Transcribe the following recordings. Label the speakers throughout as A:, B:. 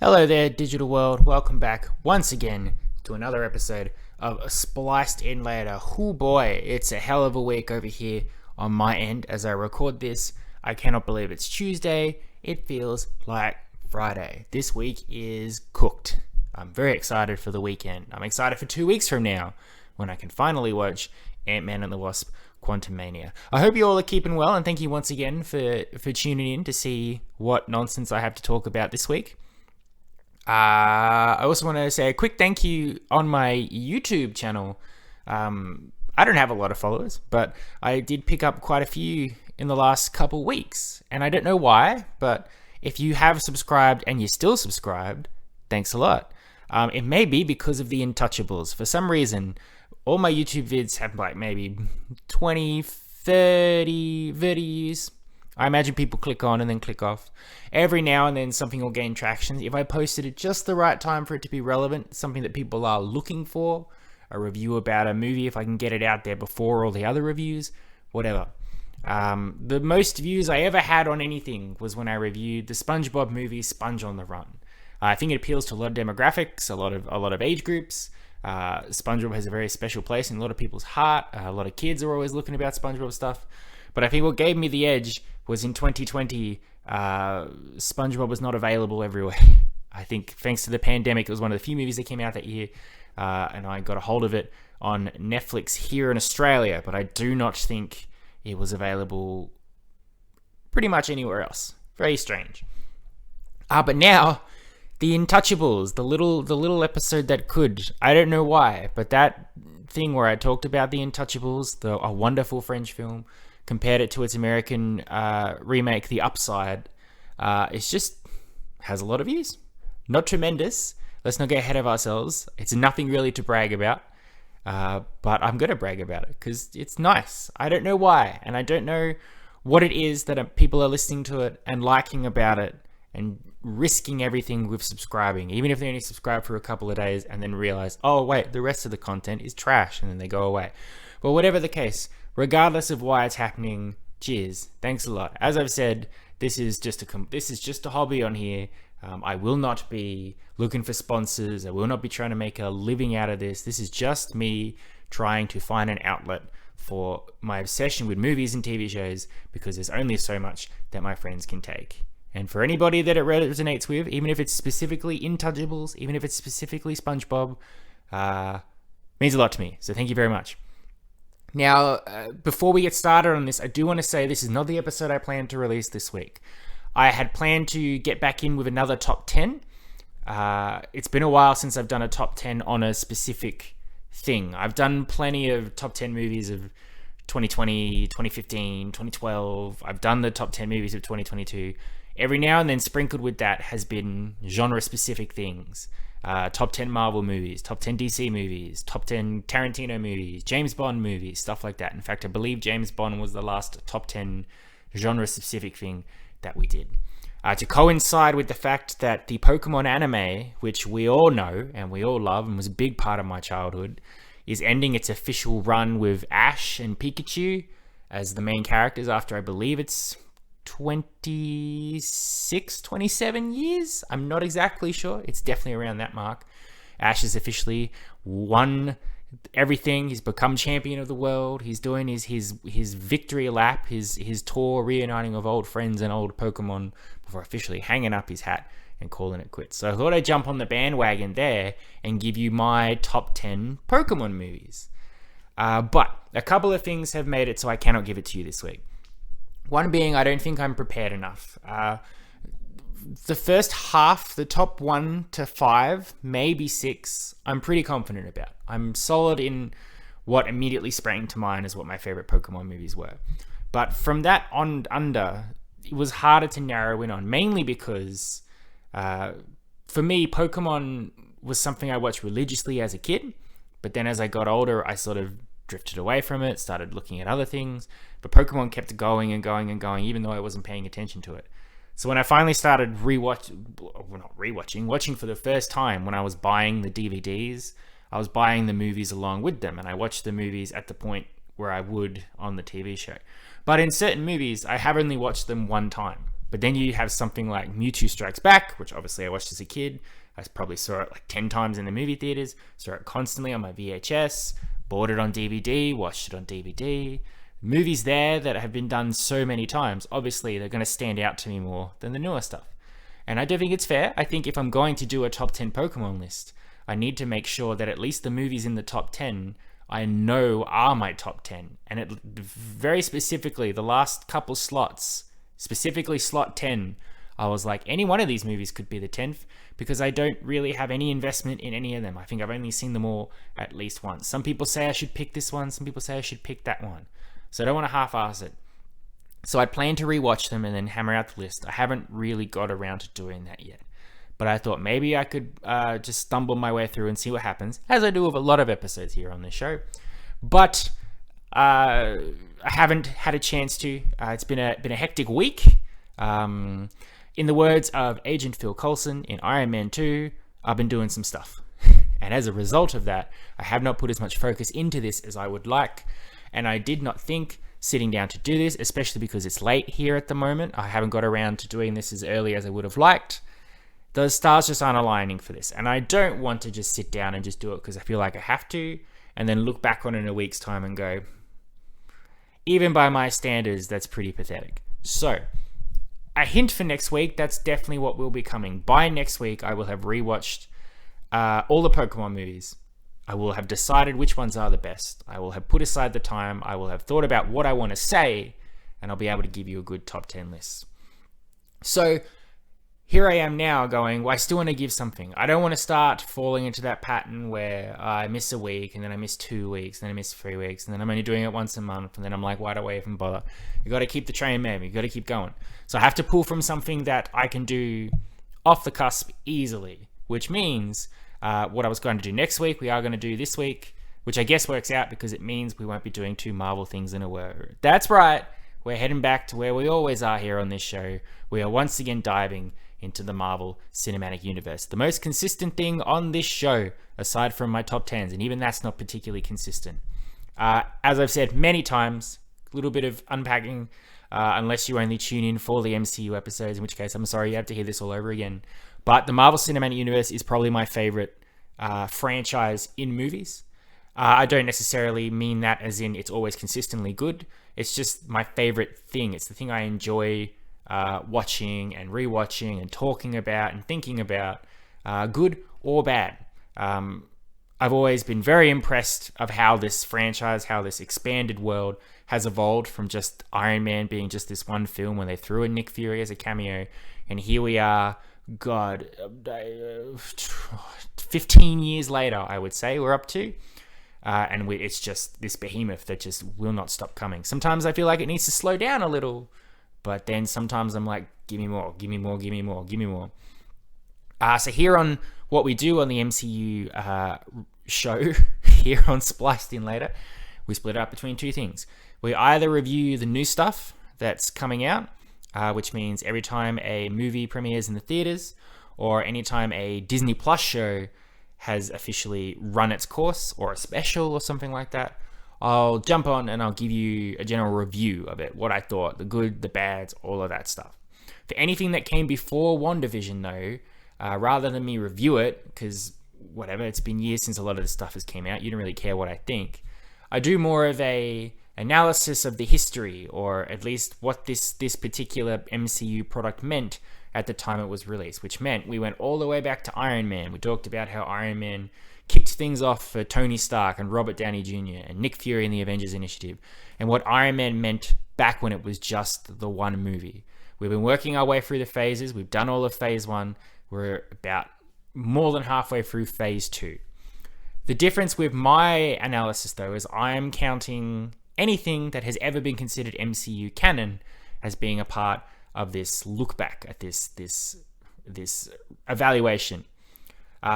A: Hello there, digital world. Welcome back once again to another episode of Spliced In Later. Oh boy, it's a hell of a week over here on my end as I record this. I cannot believe it's Tuesday. It feels like Friday. This week is cooked. I'm very excited for the weekend. I'm excited for 2 weeks from now when I can finally watch Ant-Man and the Wasp: Quantumania. I hope you all are keeping well, and thank you once again for tuning in to see what nonsense I have to talk about this week. I also want to say a quick thank you on my YouTube channel. I don't have a lot of followers, but I did pick up quite a few in the last couple weeks, and I don't know why, but if you have subscribed and you're still subscribed, thanks a lot. It may be because of the Untouchables. For some reason, all my YouTube vids have like maybe 20, 30 views. I imagine people click on and then click off. Every now and then something will gain traction. If I posted at just the right time for it to be relevant, something that people are looking for, a review about a movie, if I can get it out there before all the other reviews, whatever. The most views I ever had on anything was when I reviewed the SpongeBob movie Sponge on the Run. I think it appeals to a lot of demographics, a lot of age groups. SpongeBob has a very special place in a lot of people's heart. A lot of kids are always looking about SpongeBob stuff. But I think what gave me the edge was in 2020, SpongeBob was not available everywhere. I think thanks to the pandemic, it was one of the few movies that came out that year, and I got a hold of it on Netflix here in Australia, but I do not think it was available pretty much anywhere else. Very strange. But now, the Untouchables, the little episode that could, I don't know why, but that thing where I talked about the Untouchables, a wonderful French film, compared it to its American remake, The Upside, it's just has a lot of views. Not tremendous. Let's not get ahead of ourselves. It's nothing really to brag about, but I'm going to brag about it because it's nice. I don't know why, and I don't know what it is that people are listening to it and liking about it and risking everything with subscribing, even if they only subscribe for a couple of days and then realize, oh wait, the rest of the content is trash, and then they go away. But whatever the case, regardless of why it's happening, cheers. Thanks a lot. As I've said, this is just a hobby on here. I will not be looking for sponsors. I will not be trying to make a living out of this. This is just me trying to find an outlet for my obsession with movies and TV shows, because there's only so much that my friends can take. And for anybody that it resonates with, even if it's specifically Untouchables, even if it's specifically SpongeBob, means a lot to me. So thank you very much. Now, before we get started on this, I do want to say this is not the episode I planned to release this week. I had planned to get back in with another top 10. It's been a while since I've done a top 10 on a specific thing. I've done plenty of top 10 movies of 2020, 2015, 2012. I've done the top 10 movies of 2022. Every now and then, sprinkled with that has been genre-specific things. Top 10 Marvel movies, top 10 DC movies, top 10 Tarantino movies, James Bond movies, stuff like that. In fact, I believe James Bond was the last top 10 genre-specific thing that we did. To coincide with the fact that the Pokemon anime, which we all know and we all love and was a big part of my childhood, is ending its official run with Ash and Pikachu as the main characters after, I believe it's 27 years. I'm not exactly sure. It's definitely around that mark. Ash has officially won everything. He's become champion of the world. He's doing his victory lap, his tour reuniting of old friends and old Pokemon before officially hanging up his hat and calling it quits. So I thought I'd jump on the bandwagon there and give you my top 10 Pokemon movies. But a couple of things have made it so I cannot give it to you this week. One being, I don't think I'm prepared enough. The first half, the top 1 to 5, maybe 6, I'm pretty confident about. I'm solid in what immediately sprang to mind as what my favorite Pokemon movies were. But from that on under, it was harder to narrow in on, mainly because for me, Pokemon was something I watched religiously as a kid. But then as I got older, I sort of drifted away from it, started looking at other things, but Pokemon kept going and going and going, even though I wasn't paying attention to it. So when I finally started watching for the first time, when I was buying the DVDs, I was buying the movies along with them, and I watched the movies at the point where I would on the TV show. But in certain movies, I have only watched them one time. But then you have something like Mewtwo Strikes Back, which obviously I watched as a kid. I probably saw it like 10 times in the movie theaters, saw it constantly on my VHS, bought it on DVD, watched it on DVD. Movies there that have been done so many times, obviously they're going to stand out to me more than the newer stuff. And I don't think it's fair. I think if I'm going to do a top 10 Pokemon list, I need to make sure that at least the movies in the top 10 I know are my top 10. And it very specifically, the last couple slots, specifically slot 10, I was like, any one of these movies could be the 10th, because I don't really have any investment in any of them. I think I've only seen them all at least once. Some people say I should pick this one, some people say I should pick that one. So I don't want to half-ass it. So I plan to rewatch them and then hammer out the list. I haven't really got around to doing that yet. But I thought maybe I could just stumble my way through and see what happens, as I do with a lot of episodes here on this show. But I haven't had a chance to. It's been a hectic week. In the words of Agent Phil Coulson in Iron Man 2, I've been doing some stuff. And as a result of that, I have not put as much focus into this as I would like. And I did not think sitting down to do this, especially because it's late here at the moment. I haven't got around to doing this as early as I would have liked. The stars just aren't aligning for this. And I don't want to just sit down and just do it because I feel like I have to, and then look back on it in a week's time and go, even by my standards, that's pretty pathetic. So, a hint for next week, that's definitely what will be coming. By next week, I will have rewatched all the Pokemon movies. I will have decided which ones are the best. I will have put aside the time. I will have thought about what I want to say, and I'll be able to give you a good top 10 list. So here I am now going, well, I still want to give something. I don't want to start falling into that pattern where I miss a week, and then I miss 2 weeks, and then I miss 3 weeks, and then I'm only doing it once a month, and then I'm like, why do I even bother? You got to keep the train moving. You got to keep going. So I have to pull from something that I can do off the cusp easily, which means what I was going to do next week, we are going to do this week, which I guess works out because it means we won't be doing 2 Marvel things in a row. That's right. We're heading back to where we always are here on this show. We are once again diving into the Marvel Cinematic Universe. The most consistent thing on this show, aside from my top 10s, and even that's not particularly consistent. As I've said many times, a little bit of unpacking, unless you only tune in for the MCU episodes, in which case I'm sorry you have to hear this all over again. But the Marvel Cinematic Universe is probably my favorite franchise in movies. I don't necessarily mean that as in it's always consistently good. It's just my favorite thing. It's the thing I enjoy watching and rewatching and talking about and thinking about, good or bad. I've always been very impressed of how this franchise, how this expanded world has evolved from just Iron Man being just this one film when they threw in Nick Fury as a cameo. And here we are, 15 years later, I would say we're up to. And it's just this behemoth that just will not stop coming. Sometimes I feel like it needs to slow down a little, but then sometimes I'm like, give me more, give me more, give me more, give me more. So here on what we do on the MCU show, here on Spliced In Later, we split it up between 2 things. We either review the new stuff that's coming out, which means every time a movie premieres in the theaters, or anytime a Disney Plus show has officially run its course, or a special or something like that, I'll jump on and I'll give you a general review of it, what I thought, the good, the bad, all of that stuff. For anything that came before WandaVision though, rather than me review it, because whatever, it's been years since a lot of this stuff has came out, you don't really care what I think, I do more of a analysis of the history, or at least what this particular MCU product meant at the time it was released, which meant we went all the way back to Iron Man. We talked about how Iron Man kicked things off for Tony Stark and Robert Downey Jr. and Nick Fury in the Avengers Initiative, and what Iron Man meant back when it was just the one movie. We've been working our way through the phases. We've done all of phase 1. We're about more than halfway through phase 2. The difference with my analysis, though, is I am counting anything that has ever been considered MCU canon as being a part of this look back at this evaluation.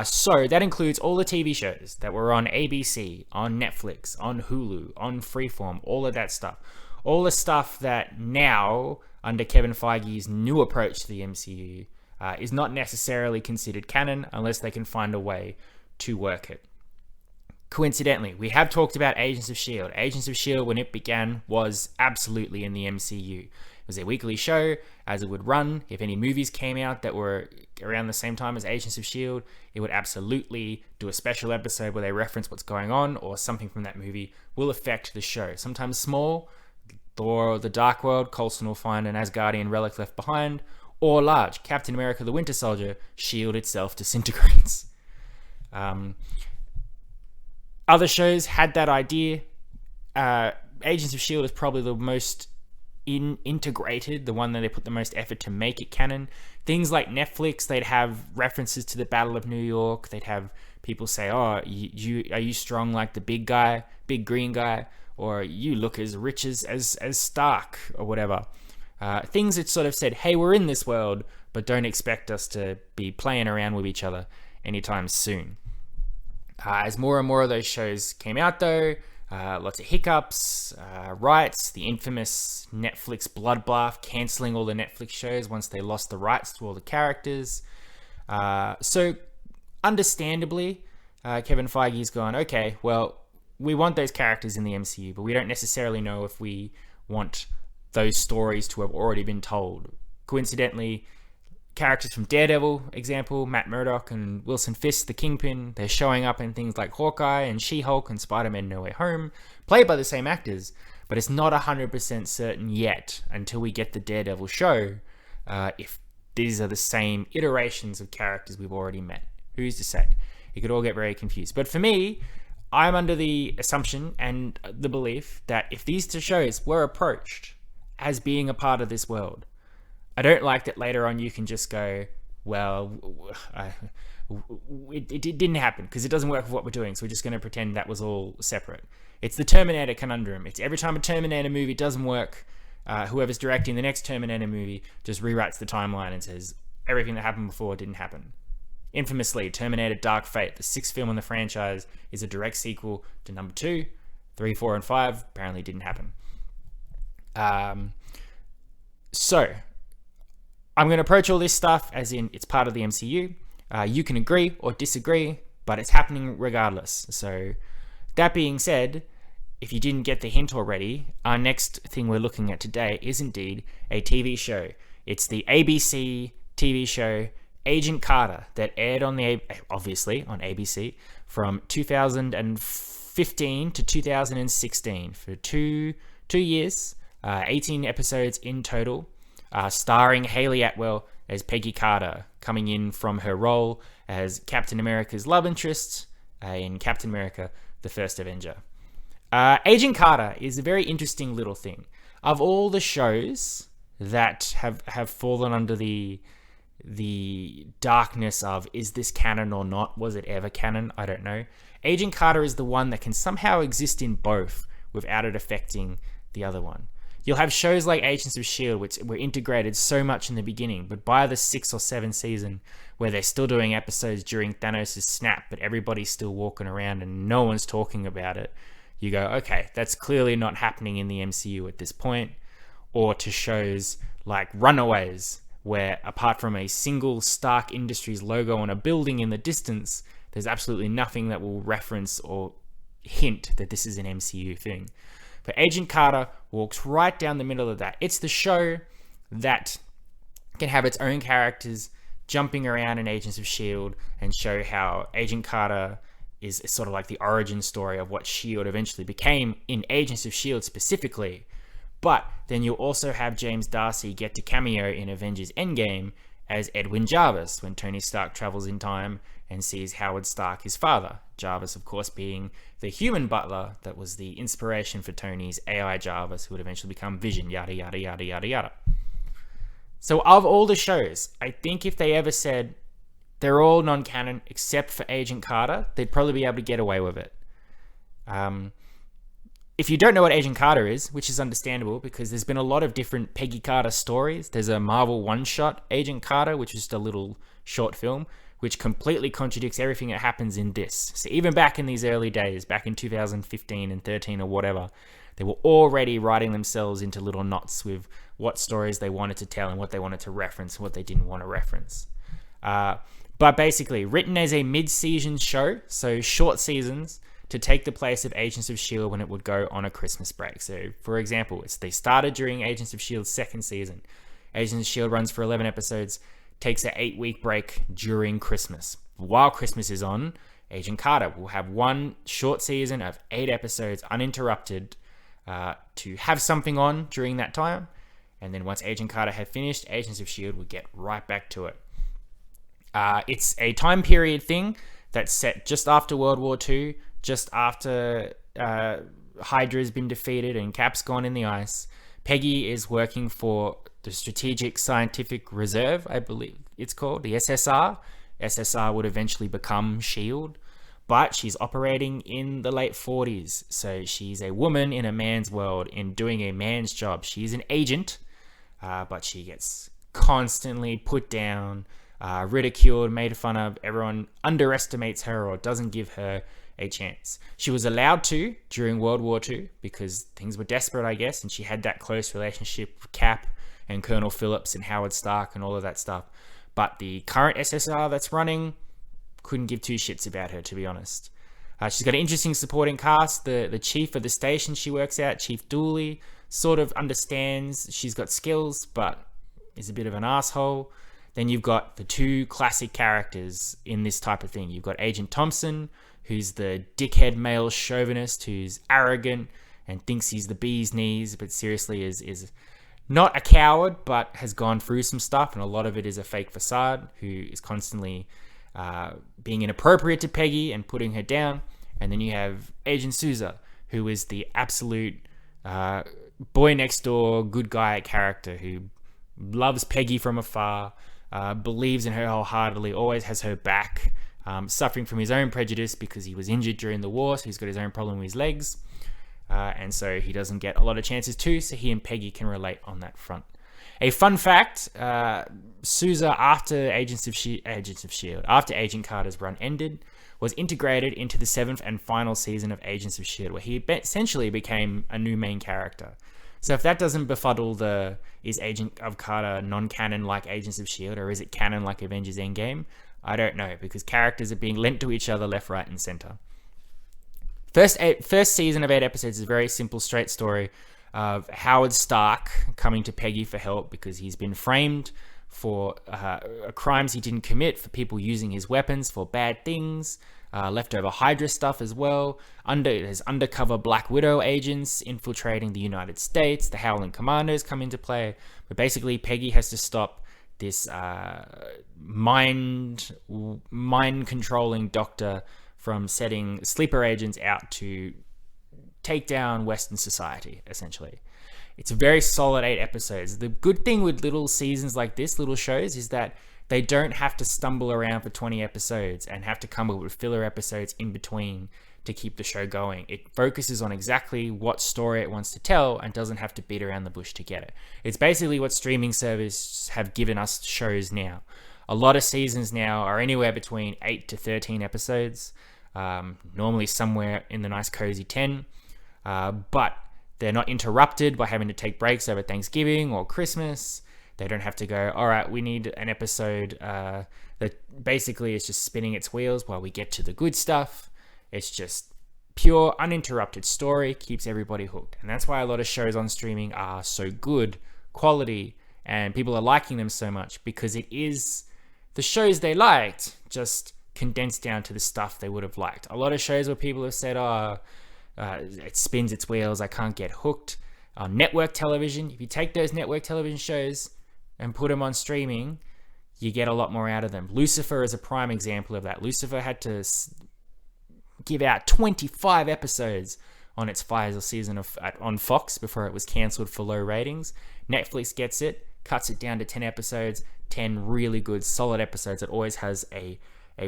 A: So that includes all the TV shows that were on ABC, on Netflix, on Hulu, on Freeform, all of that stuff. All the stuff that now, under Kevin Feige's new approach to the MCU, is not necessarily considered canon unless they can find a way to work it. Coincidentally, we have talked about Agents of S.H.I.E.L.D. Agents of S.H.I.E.L.D., when it began, was absolutely in the MCU. It was their weekly show as it would run. If any movies came out that were around the same time as Agents of S.H.I.E.L.D., it would absolutely do a special episode where they reference what's going on, or something from that movie will affect the show. Sometimes small, Thor: The Dark World, Coulson will find an Asgardian relic left behind, or large, Captain America: The Winter Soldier, S.H.I.E.L.D. itself disintegrates. Other shows had that idea. Agents of S.H.I.E.L.D. is probably the most integrated, the one that they put the most effort to make it canon. Things like Netflix, they'd have references to the Battle of New York. They'd have people say, "Oh, are you strong like the big guy, big green guy, or you look as rich as Stark," or whatever. Things that sort of said, "Hey, we're in this world, but don't expect us to be playing around with each other anytime soon." As more and more of those shows came out, though, lots of hiccups, rights, the infamous Netflix bloodbath, cancelling all the Netflix shows once they lost the rights to all the characters. So, understandably, Kevin Feige's gone, okay, well, we want those characters in the MCU, but we don't necessarily know if we want those stories to have already been told. Coincidentally, characters from Daredevil, example, Matt Murdock and Wilson Fisk, the Kingpin, they're showing up in things like Hawkeye and She-Hulk and Spider-Man No Way Home, played by the same actors, but it's not 100% certain yet until we get the Daredevil show if these are the same iterations of characters we've already met. Who's to say? It could all get very confused. But for me, I'm under the assumption and the belief that if these two shows were approached as being a part of this world, I don't like that later on you can just go, well, it didn't happen because it doesn't work with what we're doing, so we're just going to pretend that was all separate. It's the Terminator conundrum. It's every time a Terminator movie doesn't work, whoever's directing the next Terminator movie just rewrites the timeline and says everything that happened before didn't happen. Infamously, Terminator Dark Fate, the 6th film in the franchise, is a direct sequel to number 2. 3, 4, and 5 apparently didn't happen. So, I'm going to approach all this stuff as in it's part of the MCU. You can agree or disagree, but it's happening regardless. So, that being said, if you didn't get the hint already, our next thing we're looking at today is indeed a TV show. It's the ABC TV show Agent Carter that aired on obviously on ABC from 2015 to 2016 for two years, 18 episodes in total. Starring Hayley Atwell as Peggy Carter, coming in from her role as Captain America's love interest in Captain America: The First Avenger. Agent Carter is a very interesting little thing. Of all the shows that have fallen under the darkness of, is this canon or not? Was it ever canon? I don't know. Agent Carter is the one that can somehow exist in both without it affecting the other one. You'll have shows like Agents of S.H.I.E.L.D., which were integrated so much in the beginning, but by the 6th or 7th season, where they're still doing episodes during Thanos' snap, but everybody's still walking around and no one's talking about it, you go, okay, that's clearly not happening in the MCU at this point. Or to shows like Runaways, where apart from a single Stark Industries logo on a building in the distance, there's absolutely nothing that will reference or hint that this is an MCU thing. But Agent Carter walks right down the middle of that. It's the show that can have its own characters jumping around in Agents of S.H.I.E.L.D. and show how Agent Carter is sort of like the origin story of what S.H.I.E.L.D. eventually became in Agents of S.H.I.E.L.D. specifically. But then you'll also have James Darcy get to cameo in Avengers Endgame as Edwin Jarvis when Tony Stark travels in time and sees Howard Stark, his father. Jarvis, of course, being the human butler that was the inspiration for Tony's AI Jarvis, who would eventually become Vision, yada, yada, yada, yada, yada. So of all the shows, I think if they ever said they're all non-canon except for Agent Carter, they'd probably be able to get away with it. If you don't know what Agent Carter is, which is understandable because there's been a lot of different Peggy Carter stories. There's a Marvel one-shot Agent Carter, which is just a little short film, which completely contradicts everything that happens in this. So even back in these early days, back in 2015 and 13 or whatever, they were already writing themselves into little knots with what stories they wanted to tell and what they wanted to reference and what they didn't want to reference. But basically, written as a mid-season show, so short seasons, to take the place of Agents of S.H.I.E.L.D. when it would go on a Christmas break. So, for example, they started during Agents of S.H.I.E.L.D.'s second season. Agents of S.H.I.E.L.D. runs for 11 episodes, takes an 8-week break during Christmas. While Christmas is on, Agent Carter will have one short season of 8 episodes uninterrupted to have something on during that time. And then once Agent Carter had finished, Agents of S.H.I.E.L.D. would get right back to it. It's a time period thing that's set just after World War II, just after Hydra's been defeated and Cap's gone in the ice. Peggy is working for the Strategic Scientific Reserve, I believe it's called, the SSR. SSR would eventually become S.H.I.E.L.D., but she's operating in the late 40s. So she's a woman in a man's world and doing a man's job. She's an agent, but she gets constantly put down, ridiculed, made fun of. Everyone underestimates her or doesn't give her a chance. She was allowed to during World War II because things were desperate, I guess, and she had that close relationship with Cap and Colonel Phillips and Howard Stark and all of that stuff. But the current SSR that's running couldn't give two shits about her, to be honest. She's got an interesting supporting cast. The chief of the station she works at, Chief Dooley, sort of understands she's got skills, but is a bit of an asshole. Then you've got the two classic characters in this type of thing. You've got Agent Thompson, who's the dickhead male chauvinist who's arrogant and thinks he's the bee's knees, but seriously is not a coward, but has gone through some stuff, and a lot of it is a fake facade, who is constantly being inappropriate to Peggy and putting her down. And then you have Agent Sousa, who is the absolute boy next door, good guy character who loves Peggy from afar, believes in her wholeheartedly, always has her back, suffering from his own prejudice because he was injured during the war, so he's got his own problem with his legs. And so he doesn't get a lot of chances too, so he and Peggy can relate on that front. A fun fact, Sousa, after Agents of S.H.I.E.L.D., after Agent Carter's run ended, was integrated into the 7th and final season of Agents of S.H.I.E.L.D., where he essentially became a new main character. So if that doesn't befuddle is Agent of Carter non-canon like Agents of S.H.I.E.L.D., or is it canon like Avengers Endgame? I don't know, because characters are being lent to each other left, right, and center. First season of 8 episodes is a very simple, straight story of Howard Stark coming to Peggy for help because he's been framed for crimes he didn't commit, for people using his weapons for bad things, leftover Hydra stuff as well. There's undercover Black Widow agents infiltrating the United States. The Howling Commandos come into play. But basically, Peggy has to stop this mind-controlling doctor from setting sleeper agents out to take down Western society, essentially. It's a very solid 8 episodes. The good thing with little seasons like this, little shows, is that they don't have to stumble around for 20 episodes and have to come up with filler episodes in between to keep the show going. It focuses on exactly what story it wants to tell and doesn't have to beat around the bush to get it. It's basically what streaming services have given us shows now. A lot of seasons now are anywhere between 8 to 13 episodes, normally somewhere in the nice cozy 10. But they're not interrupted by having to take breaks over Thanksgiving or Christmas. They don't have to go, all right, we need an episode that basically is just spinning its wheels while we get to the good stuff. It's just pure, uninterrupted story, keeps everybody hooked. And that's why a lot of shows on streaming are so good quality and people are liking them so much, because it is the shows they liked just condensed down to the stuff they would have liked. A lot of shows where people have said, it spins its wheels, I can't get hooked. On network television, if you take those network television shows and put them on streaming, you get a lot more out of them. Lucifer is a prime example of that. Lucifer had to give out 25 episodes on its final season on Fox before it was cancelled for low ratings. Netflix gets it, cuts it down to 10 episodes, 10 really good, solid episodes. It always has a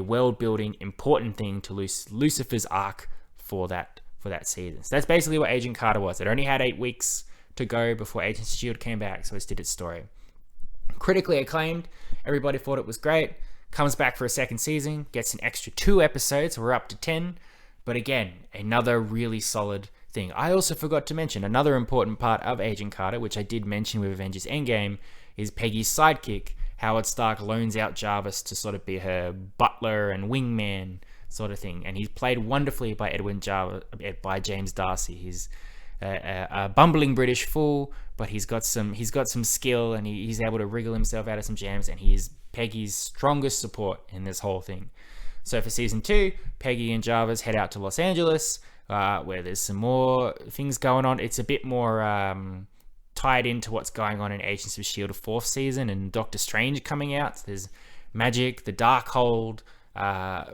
A: world-building, important thing to Lucifer's arc for that season. So that's basically what Agent Carter was. It only had 8 weeks to go before Agents of S.H.I.E.L.D. came back, so it did its story. Critically acclaimed, everybody thought it was great. Comes back for a second season, gets an extra 2 episodes, so we're up to 10. But again, another really solid thing. I also forgot to mention another important part of Agent Carter, which I did mention with Avengers Endgame, is Peggy's sidekick. Howard Stark loans out Jarvis to sort of be her butler and wingman sort of thing. And he's played wonderfully by by James Darcy. He's a bumbling British fool, but he's got some skill, and he's able to wriggle himself out of some jams, and he is Peggy's strongest support in this whole thing. So for season 2, Peggy and Jarvis head out to Los Angeles, where there's some more things going on. It's a bit more tied into what's going on in Agents of S.H.I.E.L.D. 4th season and Doctor Strange coming out. So there's magic, the Darkhold, the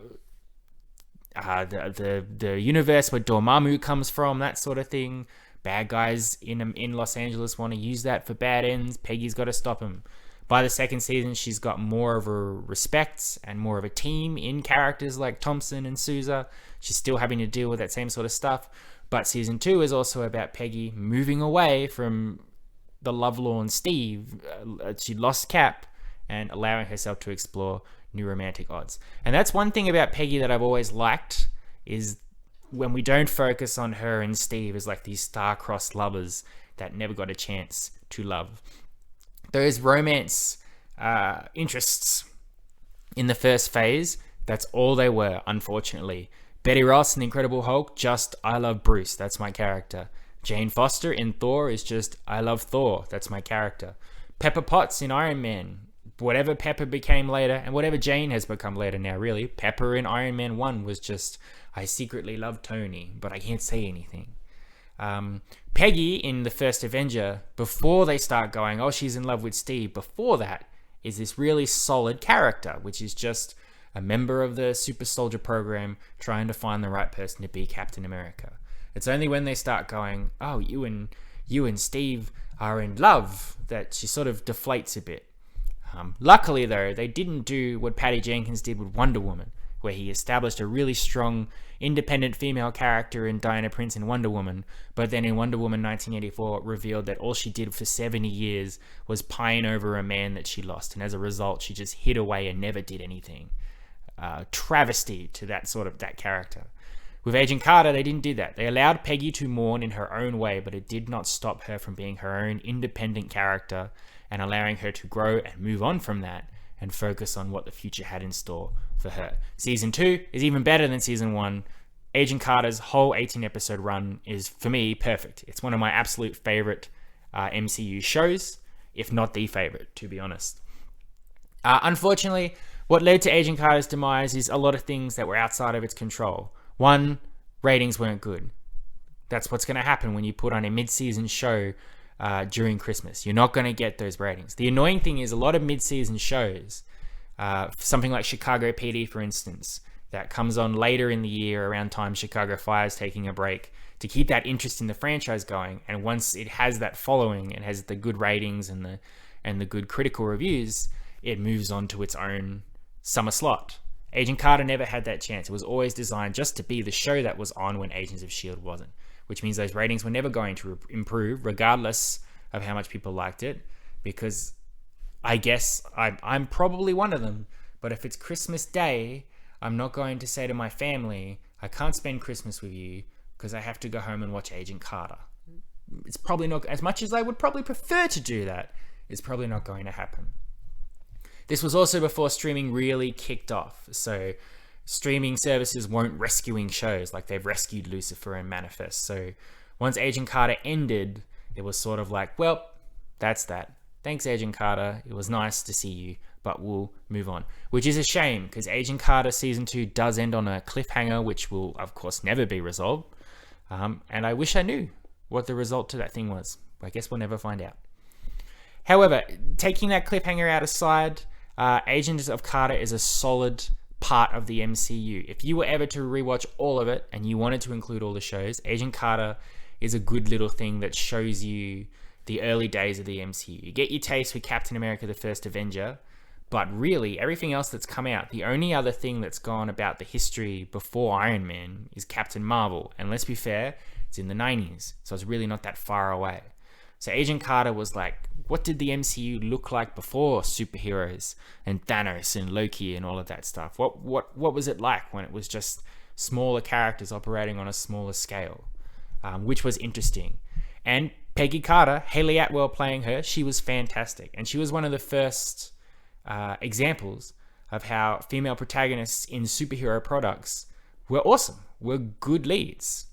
A: universe where Dormammu comes from, that sort of thing. Bad guys in Los Angeles want to use that for bad ends. Peggy's got to stop them. By the 2nd season, she's got more of a respect and more of a team in characters like Thompson and Sousa. She's still having to deal with that same sort of stuff. But season 2 is also about Peggy moving away from the lovelorn Steve. She lost Cap and allowing herself to explore new romantic odds. And that's one thing about Peggy that I've always liked, is when we don't focus on her and Steve as like these star-crossed lovers that never got a chance to love. Those romance interests in the first phase, that's all they were, unfortunately. Betty Ross in The Incredible Hulk, just I love Bruce, that's my character. Jane Foster in Thor is just I love Thor, that's my character. Pepper Potts in Iron Man, whatever Pepper became later, and whatever Jane has become later now, really. Pepper in Iron Man 1 was just, I secretly love Tony, but I can't say anything. Peggy in the first Avenger, before they start going, oh, she's in love with Steve, before that is this really solid character, which is just a member of the super soldier program trying to find the right person to be Captain America. It's only when they start going, oh, you and Steve are in love, that she sort of deflates a bit. Luckily, though, they didn't do what Patty Jenkins did with Wonder Woman, where he established a really strong, independent female character in Diana Prince in Wonder Woman, but then in Wonder Woman 1984 revealed that all she did for 70 years was pine over a man that she lost, and as a result, she just hid away and never did anything. Travesty to that character. With Agent Carter, they didn't do that. They allowed Peggy to mourn in her own way, but it did not stop her from being her own independent character and allowing her to grow and move on from that and focus on what the future had in store for her. Season 2 is even better than Season 1. Agent Carter's whole 18-episode run is, for me, perfect. It's one of my absolute favorite MCU shows, if not the favorite, to be honest. Unfortunately, what led to Agent Carter's demise is a lot of things that were outside of its control. One, ratings weren't good. That's what's going to happen when you put on a mid-season show during Christmas. You're not going to get those ratings. The annoying thing is a lot of mid-season shows, something like Chicago PD, for instance, that comes on later in the year around time Chicago Fire's taking a break, to keep that interest in the franchise going. And once it has that following and has the good ratings and the good critical reviews, it moves on to its own summer slot. Agent Carter never had that chance. It was always designed just to be the show that was on when Agents of S.H.I.E.L.D. wasn't, which means those ratings were never going to improve regardless of how much people liked it, because I guess I'm probably one of them. But if it's Christmas Day, I'm not going to say to my family, I can't spend Christmas with you because I have to go home and watch Agent Carter. It's probably not, as much as I would probably prefer to do that, it's probably not going to happen. This was also before streaming really kicked off, so streaming services weren't rescuing shows like they've rescued Lucifer and Manifest. So once Agent Carter ended, it was sort of like, well, that's that. Thanks, Agent Carter. It was nice to see you, but we'll move on. Which is a shame, because Agent Carter Season 2 does end on a cliffhanger, which will, of course, never be resolved. And I wish I knew what the result to that thing was. But I guess we'll never find out. However, taking that cliffhanger out aside, Agents of Carter is a solid part of the MCU. If you were ever to rewatch all of it and you wanted to include all the shows, Agent Carter is a good little thing that shows you the early days of the MCU. You get your taste with Captain America, the First Avenger, but really everything else that's come out, the only other thing that's gone about the history before Iron Man is Captain Marvel. And let's be fair, it's in the 90s, so it's really not that far away. So Agent Carter was like, what did the MCU look like before superheroes and Thanos and Loki and all of that stuff? What was it like when it was just smaller characters operating on a smaller scale, which was interesting. And Peggy Carter, Hayley Atwell playing her, she was fantastic. And she was one of the first examples of how female protagonists in superhero products were awesome, were good leads,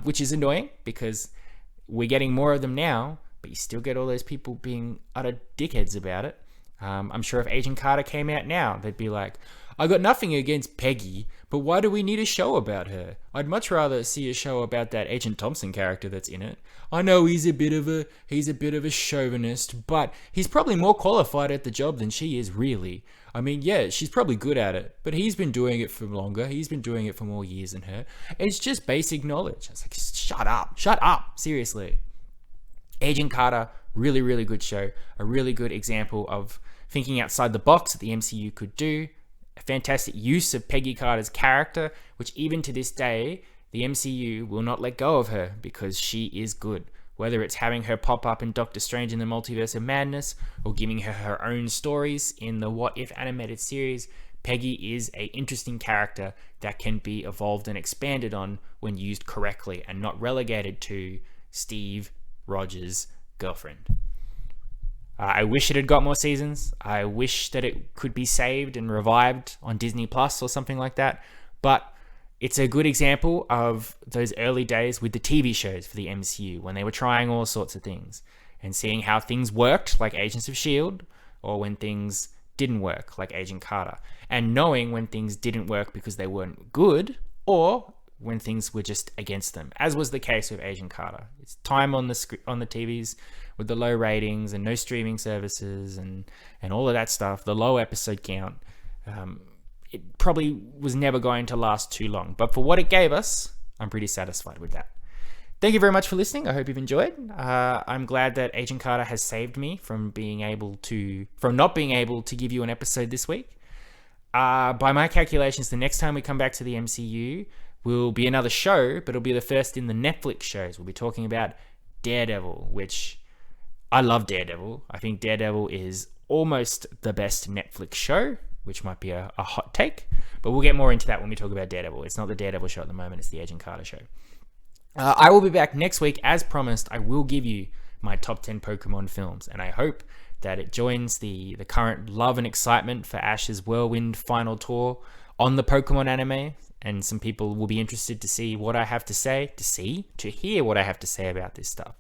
A: which is annoying because we're getting more of them now, but you still get all those people being utter dickheads about it. I'm sure if Agent Carter came out now, they'd be like, I got nothing against Peggy, but why do we need a show about her? I'd much rather see a show about that Agent Thompson character that's in it. I know he's a bit of a chauvinist, but he's probably more qualified at the job than she is, really. I mean, yeah, she's probably good at it, but he's been doing it for longer. He's been doing it for more years than her. It's just basic knowledge. It's like, shut up, seriously. Agent Carter, really, really good show. A really good example of thinking outside the box that the MCU could do. A fantastic use of Peggy Carter's character, which even to this day, the MCU will not let go of her because she is good. Whether it's having her pop up in Doctor Strange in the Multiverse of Madness or giving her her own stories in the What If animated series, Peggy is an interesting character that can be evolved and expanded on when used correctly and not relegated to Steve Rogers' girlfriend. I wish it had got more seasons. I wish that it could be saved and revived on Disney Plus or something like that. But it's a good example of those early days with the TV shows for the MCU when they were trying all sorts of things and seeing how things worked, like Agents of S.H.I.E.L.D., or when things didn't work, like Agent Carter, and knowing when things didn't work because they weren't good or when things were just against them, as was the case with Agent Carter. It's time on the TVs with the low ratings and no streaming services and all of that stuff, the low episode count. It probably was never going to last too long, but for what it gave us, I'm pretty satisfied with that. Thank you very much for listening. I hope you've enjoyed. I'm glad that Agent Carter has saved me from not being able to give you an episode this week. By my calculations, the next time we come back to the MCU will be another show, but it'll be the first in the Netflix shows. We'll be talking about Daredevil, which I love Daredevil. I think Daredevil is almost the best Netflix show, which might be a hot take, but we'll get more into that when we talk about Daredevil. It's not the Daredevil show at the moment, it's the Agent Carter show. I will be back next week. As promised, I will give you my top 10 Pokemon films, and I hope that it joins the current love and excitement for Ash's Whirlwind final tour on the Pokemon anime, and some people will be interested to see what I have to say, to hear what I have to say about this stuff.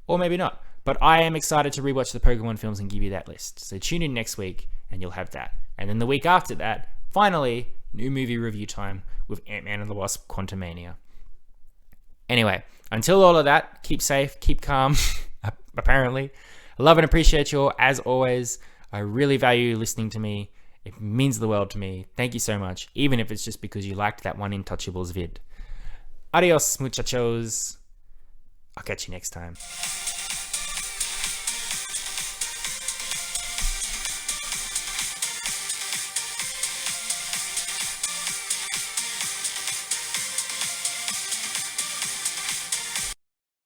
A: Or maybe not. But I am excited to rewatch the Pokemon films and give you that list. So tune in next week and you'll have that. And then the week after that, finally, new movie review time with Ant-Man and the Wasp: Quantumania. Anyway, until all of that, keep safe, keep calm, apparently. I love and appreciate you all, as always. I really value you listening to me. It means the world to me. Thank you so much, even if it's just because you liked that one Intouchables vid. Adios, muchachos. I'll catch you next time.